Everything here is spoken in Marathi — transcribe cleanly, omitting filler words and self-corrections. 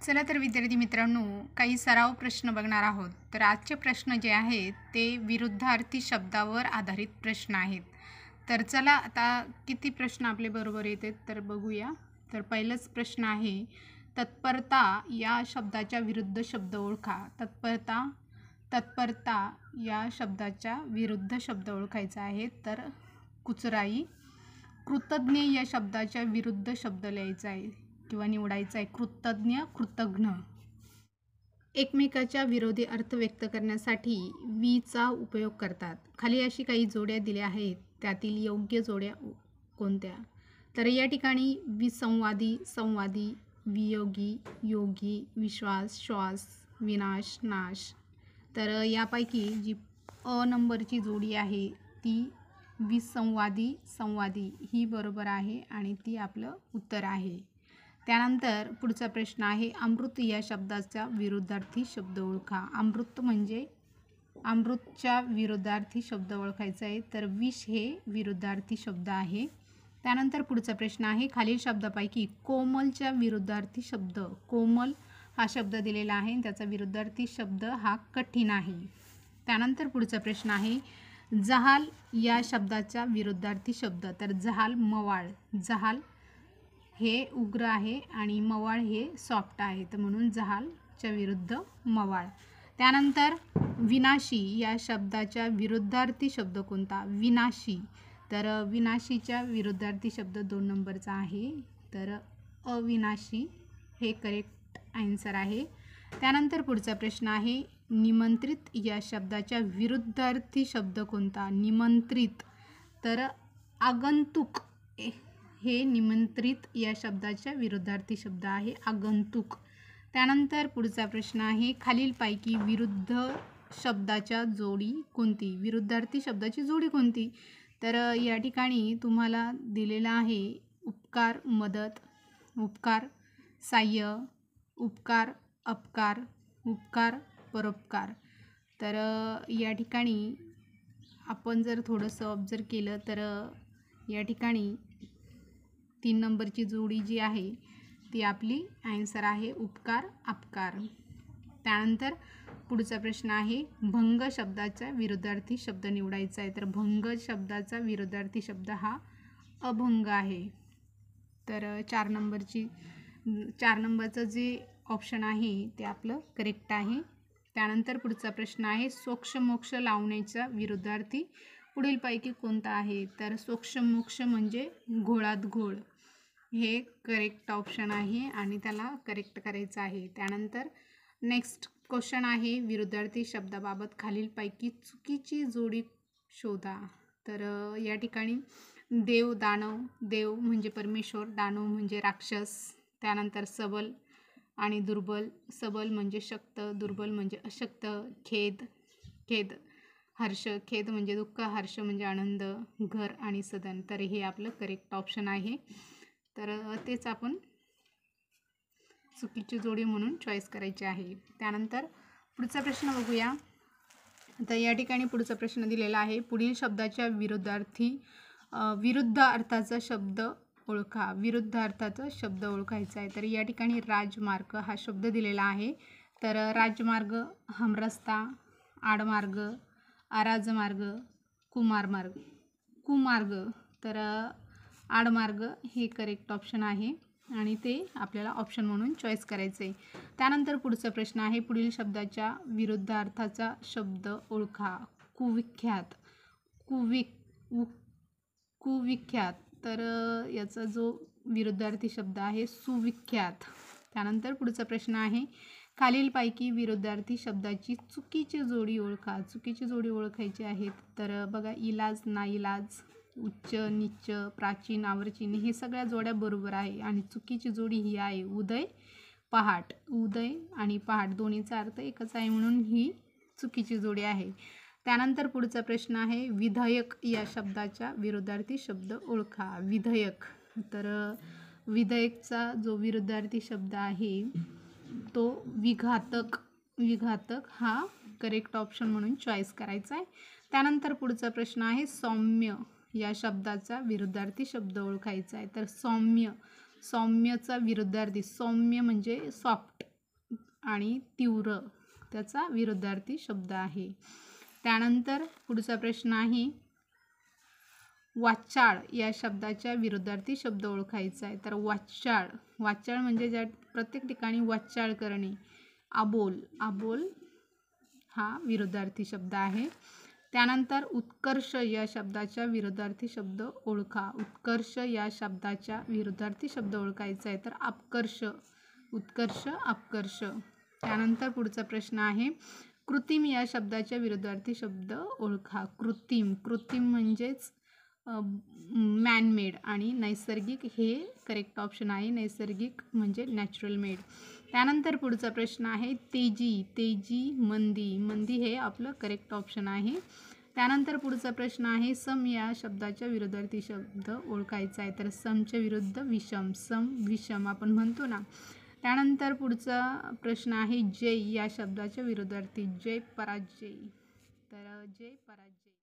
चला तर विद्यार्थी मित्रांनो, काही सराव प्रश्न बघणार आहोत. तर आजचे प्रश्न जे आहेत ते विरुद्धार्थी शब्दावर आधारित प्रश्न आहेत. तर चला आता किती प्रश्न आपले बरोबर येतात तर बघूया. तर पहिलाच प्रश्न आहे, तत्परता या शब्दाच्या विरुद्ध शब्द ओळखा. तत्परता तत्परता या शब्दाच्या विरुद्ध शब्द ओळखायचा आहे. तर कुचराई. कृतज्ञ या शब्दाच्या विरुद्ध शब्द लिहायचा आहे किंवा निवडायचा आहे. कृतज्ञ, कृतघ्न. एकमेकाच्या विरोधी अर्थ व्यक्त करण्यासाठी चा उपयोग करतात. खाली अशी काही जोड्या दिल्या आहेत, त्यातील योग्य जोड्या कोणत्या? तर या ठिकाणी विसंवादी, संवादी, वियोगी, योगी, विश्वास, श्वास, विनाश, नाश. तर यापैकी जी नंबरची जोडी आहे ती विसंवादी, संवादी ही बरोबर आहे आणि ती आपलं उत्तर आहे. त्यानंतर पुढचा प्रश्न आहे, अमृत या शब्दाचा विरुद्धार्थी शब्द ओळखा. अमृत म्हणजे अमृतच्या विरुद्धार्थी शब्द ओळखायचा आहे. तर विष हे विरुद्धार्थी शब्द आहे. त्यानंतर पुढचा प्रश्न आहे, खालील शब्दापैकी कोमलच्या विरुद्धार्थी शब्द. कोमल हा शब्द दिलेला आहे, त्याचा विरुद्धार्थी शब्द हा कठीण आहे. त्यानंतर पुढचा प्रश्न आहे, जहाल या शब्दाचा विरुद्धार्थी शब्द. तर जहाल मवाळ. जहाल हे उग्र आहे आणि मवाळ हे सॉफ्ट आहे, तर म्हणून जहालच्या विरुद्ध मवाळ. त्यानंतर विनाशी या शब्दाच्या विरुद्धार्थी शब्द कोणता? विनाशी. तर विनाशीच्या विरुद्धार्थी शब्द 2 नंबरचा आहे. तर अविनाशी हे करेक्ट आन्सर आहे. त्यानंतर पुढचा प्रश्न आहे, निमंत्रित या शब्दाच्या विरुद्धार्थी शब्द कोणता? निमंत्रित. तर आगंतुक हे निमंत्रित या शब्दाच्या विरुद्धार्थी शब्द आहे, आगंतुक. त्यानंतर पुढचा प्रश्न आहे, खालीलपैकी विरुद्ध शब्दाच्या जोडी कोणती? विरुद्धार्थी शब्दाची जोडी कोणती? तर या ठिकाणी तुम्हाला दिलेला आहे, उपकार, मदत, उपकार, साह्य, उपकार, अपकार, उपकार, परोपकार. तर या ठिकाणी आपण जर थोडंसं ऑब्झर्व केलं तर या ठिकाणी 3 नंबरची जोडी जी आहे ती आपली आन्सर आहे, उपकार, अपकार. त्यानंतर पुढचा प्रश्न आहे, भंग शब्दाचा विरुद्धार्थी शब्द निवडायचा आहे. तर भंग शब्दाचा विरुद्धार्थी शब्द हा अभंग आहे. तर 4 नंबरचं जे ऑप्शन आहे ते आपलं करेक्ट आहे. त्यानंतर पुढचा प्रश्न आहे, सोक्ष मोक्ष लावण्याचा विरुद्धार्थी पुढीलपैकी कोणता आहे? तर सोक्ष मोक्ष म्हणजे घोळात घोळ हे करेक्ट ऑप्शन आहे आणि त्याला करेक्ट करायचं आहे. त्यानंतर नेक्स्ट क्वेश्चन आहे, विरुद्धार्थी शब्दाबाबत खालीलपैकी चुकीची जोडी शोधा. तर या ठिकाणी देव, दानव. देव म्हणजे परमेश्वर, दानव म्हणजे राक्षस. त्यानंतर सबल आणि दुर्बल. सबल म्हणजे शक्त, दुर्बल म्हणजे अशक्त. खेद, खेद, हर्ष. खेद म्हणजे दुःख, हर्ष म्हणजे आनंद. घर आणि सदन. तर हे आपलं करेक्ट ऑप्शन आहे. तर तेच आपण चुकीची जोडी म्हणून चॉईस करायची आहे. त्यानंतर पुढचा प्रश्न बघूया. तर या ठिकाणी पुढचा प्रश्न दिलेला आहे, पुढील शब्दाच्या विरुद्ध अर्थाचा शब्द ओळखा. विरुद्ध अर्थाचा शब्द ओळखायचा आहे. तर या ठिकाणी राजमार्ग हा शब्द दिलेला आहे. तर राजमार्ग, हमरस्ता, आडमार्ग, अराजमार्ग, कुमार्ग. तर आडमार्ग हे करेक्ट ऑप्शन आहे आणि ते आपल्याला ऑप्शन म्हणून चॉईस करायचं आहे. त्यानंतर पुढचा प्रश्न आहे, पुढील शब्दाच्या विरुद्ध अर्थाचा शब्द ओळखा. कुविख्यात. कुविख्यात. तर याचा जो विरुद्धार्थी शब्द आहे सुविख्यात. त्यानंतर पुढचा प्रश्न आहे, खालीलपैकी विरुद्धार्थी शब्दाची चुकीची जोडी ओळखा. चुकीची जोडी ओळखायची आहेत. तर बघा, इलाज, नाइलाज, उच्च, नीच, प्राचीन, आवर्चीन हे सगळ्या जोड्या बरोबर आहे आणि चुकीची जोडी ही आहे उदय, पहाट. उदय आणि पहाट दोन्हीचा अर्थ एकच आहे म्हणून ही चुकीची जोडी आहे. त्यानंतर पुढचा प्रश्न आहे, विधेयक या शब्दाच्या विरुद्धार्थी शब्द ओळखा. विधेयक. तर विधेयकचा जो विरुद्धार्थी शब्द आहे तो विघातक. विघातक हा करेक्ट ऑप्शन म्हणून चॉईस करायचा आहे. त्यानंतर पुढचा प्रश्न आहे, सौम्य या शब्दाचा विरुद्धार्थी शब्द ओळखायचा आहे. तर सौम्य, सौम्यचा विरुद्धार्थी, सौम्य म्हणजे सॉफ्ट, आणि तीव्र त्याचा विरुद्धार्थी शब्द आहे. त्यानंतर पुढचा प्रश्न आहे, वाचाळ या शब्दाच्या विरुद्धार्थी शब्द ओळखायचा आहे. तर वाचाळ म्हणजे ज्या प्रत्येक ठिकाणी वाचाळ करणे. अबोल हा विरुद्धार्थी शब्द आहे. त्यानंतर उत्कर्ष या शब्दाच्या विरुद्धार्थी शब्द ओळखा. उत्कर्ष या शब्दाच्या विरुद्धार्थी शब्द ओळखायचा आहे. तर अपकर्ष. त्याननंतर पुढचा प्रश्न आहे, कृत्रिम या शब्दाच्या विरुद्धार्थी शब्द ओळखा. कृत्रिम म्हणजेच मॅनमेड आणि नैसर्गिक हे करेक्ट ऑप्शन आहे. नैसर्गिक म्हणजे नॅचरल मेड. त्यानंतर पुढचा प्रश्न आहे, तेजी मंदी हे आपलं करेक्ट ऑप्शन आहे. त्यानंतर पुढचा प्रश्न आहे, सम या शब्दाच्या विरुद्धार्थी शब्द ओळखायचा आहे. तर समच्या विरुद्ध विषम आपण म्हणतो ना. त्यानंतर पुढचा प्रश्न आहे, जय या शब्दाच्या विरुद्धार्थी पराजय. तर जय पराजय.